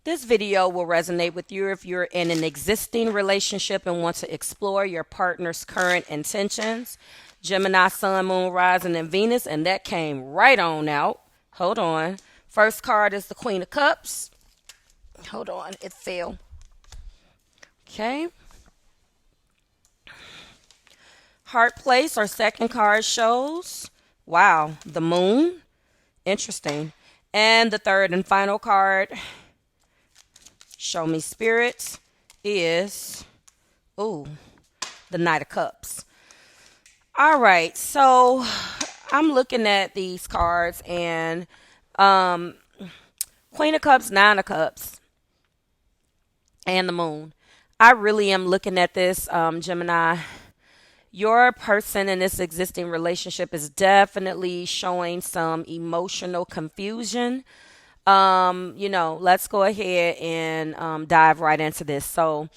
This video will resonate with you if you're in an existing relationship and want to explore your partner's current intentions. Gemini, Sun, Moon, Rising, and Venus, and that came right on out. Hold on. First card is the Queen of Cups. Hold on, it fell. Okay. Heart place, our second card shows. Wow, the Moon. Interesting. And the third and final card, show me spirits, is, the Knight of Cups. All right, so I'm looking at these cards and Queen of Cups, Nine of Cups, and the Moon. I really am looking at this, Gemini. Your person in this existing relationship is definitely showing some emotional confusion. Let's go ahead and dive right into this. So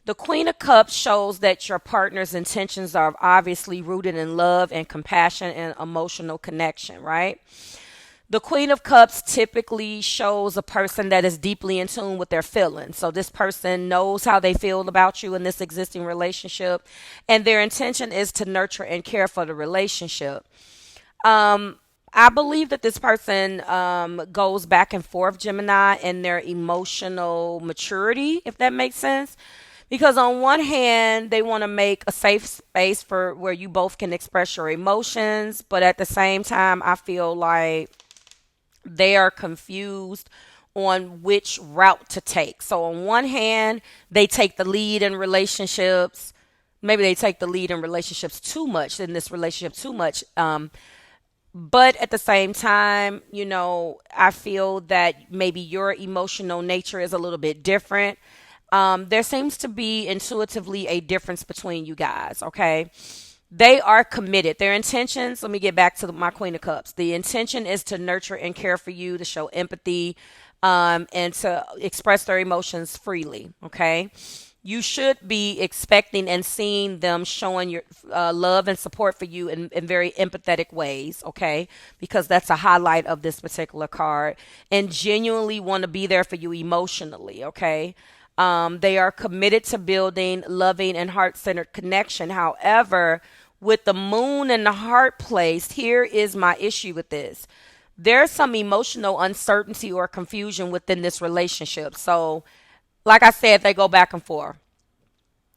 the Queen of Cups shows that your partner's intentions are obviously rooted in love and compassion and emotional connection, right? The Queen of Cups typically shows a person that is deeply in tune with their feelings. So this person knows how they feel about you in this existing relationship, and their intention is to nurture and care for the relationship. I believe that this person goes back and forth, Gemini, in their emotional maturity, if that makes sense. Because on one hand, they want to make a safe space for where you both can express your emotions, but at the same time, I feel like they are confused on which route to take. So on one hand, they take the lead in relationships. Maybe they take the lead in relationships too much, in this relationship too much. But at the same time, I feel that maybe your emotional nature is a little bit different. There seems to be intuitively a difference between you guys, okay? They are committed. Their intentions, let me get back to my Queen of Cups. The intention is to nurture and care for you, to show empathy, and to express their emotions freely, okay? You should be expecting and seeing them showing your love and support for you in very empathetic ways, okay? Because that's a highlight of this particular card. And genuinely want to be there for you emotionally, okay? They are committed to building loving and heart-centered connection. However, with the Moon and the heart placed, here is my issue with this. There's some emotional uncertainty or confusion within this relationship. So, like I said, they go back and forth.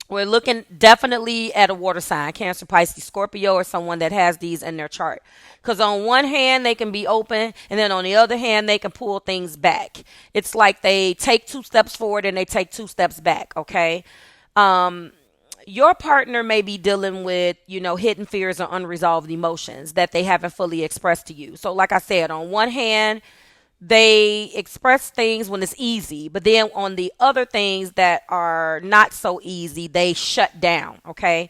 We're looking definitely at a water sign, Cancer, Pisces, Scorpio, or someone that has these in their chart. Because on one hand, they can be open, and then on the other hand, they can pull things back. It's like they take 2 steps forward and they take 2 steps back, okay? Your partner may be dealing with, hidden fears or unresolved emotions that they haven't fully expressed to you. So like I said, on one hand, they express things when it's easy, but then on the other things that are not so easy, they shut down, okay?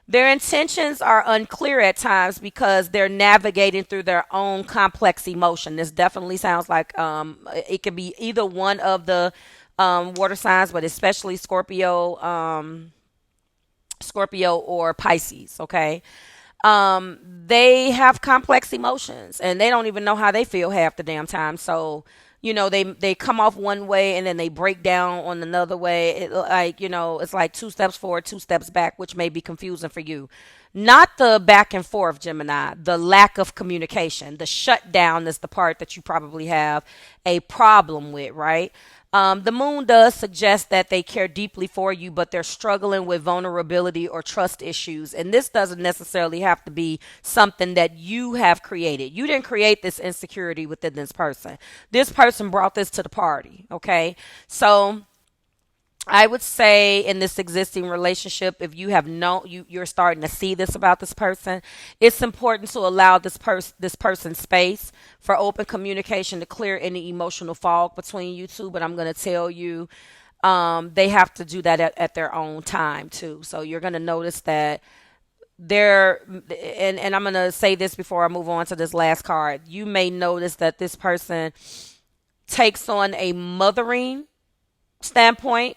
Their intentions are unclear at times because they're navigating through their own complex emotion. This definitely sounds like it could be either one of the water signs, but especially Scorpio or Pisces, okay? They have complex emotions and they don't even know how they feel half the damn time. So, they come off one way and then they break down on another way. It's like 2 steps forward, 2 steps back, which may be confusing for you. Not the back and forth, Gemini, the lack of communication. The shutdown is the part that you probably have a problem with, right? The Moon does suggest that they care deeply for you, but they're struggling with vulnerability or trust issues. And this doesn't necessarily have to be something that you have created. You didn't create this insecurity within this person. This person brought this to the party, okay? So I would say in this existing relationship, if you have you're starting to see this about this person, it's important to allow this person space for open communication to clear any emotional fog between you two. But I'm going to tell you, they have to do that at their own time too. So you're going to notice that and I'm going to say this before I move on to this last card. You may notice that this person takes on a mothering standpoint.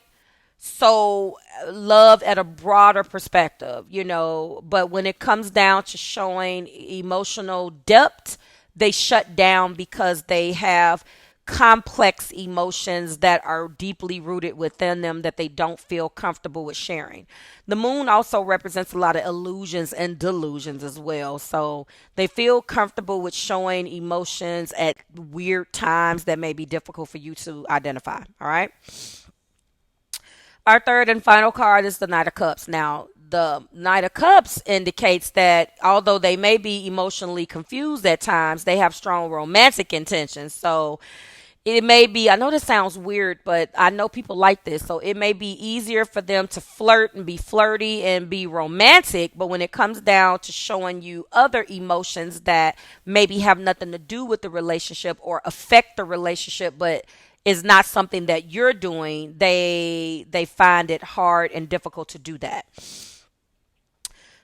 So love at a broader perspective, but when it comes down to showing emotional depth, they shut down because they have complex emotions that are deeply rooted within them that they don't feel comfortable with sharing. The moon also represents a lot of illusions and delusions as well. So they feel comfortable with showing emotions at weird times that may be difficult for you to identify. All right. Our third and final card is the Knight of Cups. Now, the Knight of Cups indicates that although they may be emotionally confused at times, they have strong romantic intentions. So it may be, I know this sounds weird, but I know people like this. So it may be easier for them to flirt and be flirty and be romantic. But when it comes down to showing you other emotions that maybe have nothing to do with the relationship or affect the relationship, but is not something that you're doing, they find it hard and difficult to do that.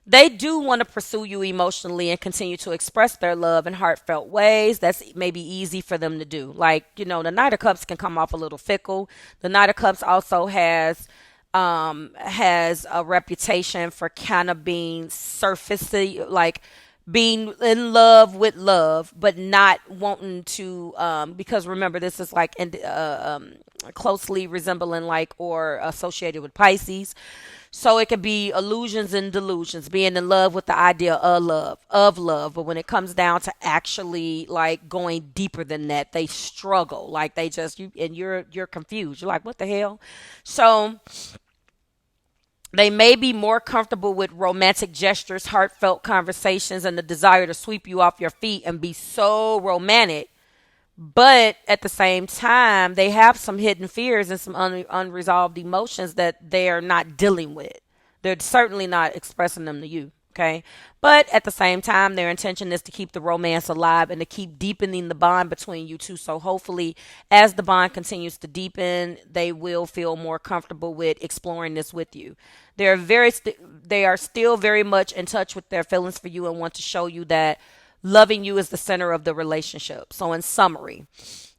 They do want to pursue you emotionally and continue to express their love in heartfelt ways. That's maybe easy for them to do. Like, the Knight of Cups can come off a little fickle. The Knight of Cups also has a reputation for kind of being surfacey, like being in love, but not wanting to, because remember, this is like closely resembling like or associated with Pisces. So it could be illusions and delusions, being in love with the idea of love. But when it comes down to actually like going deeper than that, they struggle. Like they just, you're confused. You're like, what the hell? So they may be more comfortable with romantic gestures, heartfelt conversations, and the desire to sweep you off your feet and be so romantic. But at the same time, they have some hidden fears and some unresolved emotions that they are not dealing with. They're certainly not expressing them to you. Okay. But at the same time, their intention is to keep the romance alive and to keep deepening the bond between you two. So hopefully, as the bond continues to deepen, they will feel more comfortable with exploring this with you. They are still very much in touch with their feelings for you and want to show you that loving you is the center of the relationship. So in summary,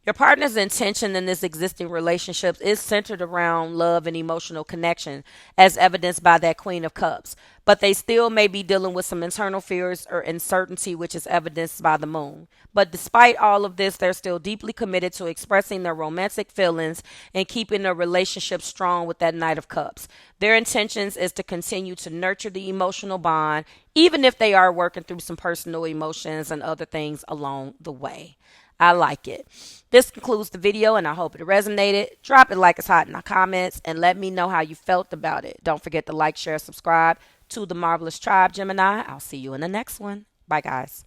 your partner's intention in this existing relationship is centered around love and emotional connection, as evidenced by that Queen of Cups. But they still may be dealing with some internal fears or uncertainty, which is evidenced by the moon. But despite all of this, they're still deeply committed to expressing their romantic feelings and keeping their relationship strong with that Knight of Cups. Their intentions is to continue to nurture the emotional bond, even if they are working through some personal emotions and other things along the way. I like it. This concludes the video, and I hope it resonated. Drop it like it's hot in the comments and let me know how you felt about it. Don't forget to like, share, subscribe to the Marvelous Tribe, Gemini. I'll see you in the next one. Bye, guys.